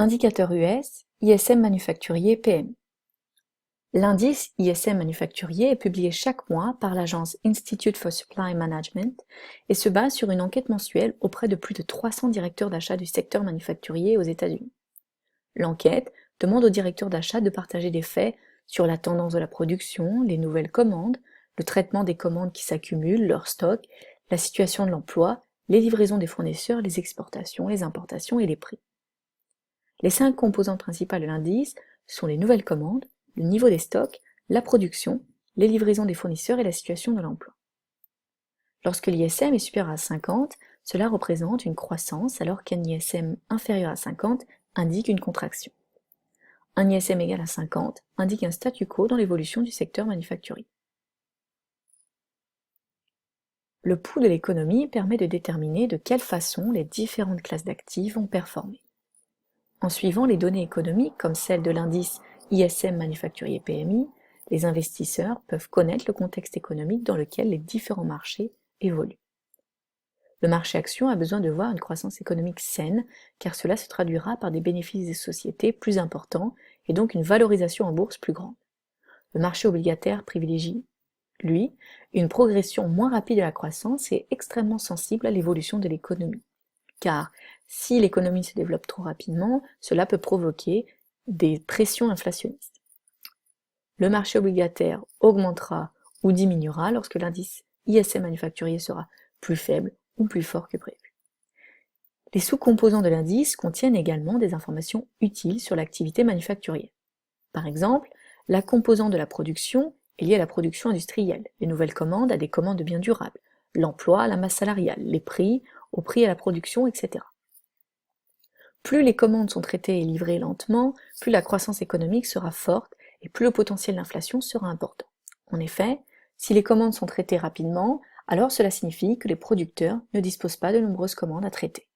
Indicateur US, ISM manufacturier PMI. L'indice ISM manufacturier est publié chaque mois par l'agence Institute for Supply Management et se base sur une enquête mensuelle auprès de plus de 300 directeurs d'achat du secteur manufacturier aux États-Unis. L'enquête demande aux directeurs d'achat de partager des faits sur la tendance de la production, les nouvelles commandes, le traitement des commandes qui s'accumulent, leur stock, la situation de l'emploi, les livraisons des fournisseurs, les exportations, les importations et les prix. Les 5 composantes principales de l'indice sont les nouvelles commandes, le niveau des stocks, la production, les livraisons des fournisseurs et la situation de l'emploi. Lorsque l'ISM est supérieur à 50, cela représente une croissance alors qu'un ISM inférieur à 50 indique une contraction. Un ISM égal à 50 indique un statu quo dans l'évolution du secteur manufacturier. Le pouls de l'économie permet de déterminer de quelle façon les différentes classes d'actifs vont performer. En suivant les données économiques comme celles de l'indice ISM manufacturier PMI, les investisseurs peuvent connaître le contexte économique dans lequel les différents marchés évoluent. Le marché action a besoin de voir une croissance économique saine, car cela se traduira par des bénéfices des sociétés plus importants et donc une valorisation en bourse plus grande. Le marché obligataire privilégie, lui, une progression moins rapide de la croissance et est extrêmement sensible à l'évolution de l'économie. Car si l'économie se développe trop rapidement, cela peut provoquer des pressions inflationnistes. Le marché obligataire augmentera ou diminuera lorsque l'indice ISM manufacturier sera plus faible ou plus fort que prévu. Les sous-composants de l'indice contiennent également des informations utiles sur l'activité manufacturière. Par exemple, la composante de la production est liée à la production industrielle, les nouvelles commandes à des commandes de biens durables, l'emploi à la masse salariale, les prix au prix à la production, etc. Plus les commandes sont traitées et livrées lentement, plus la croissance économique sera forte et plus le potentiel d'inflation sera important. En effet, si les commandes sont traitées rapidement, alors cela signifie que les producteurs ne disposent pas de nombreuses commandes à traiter.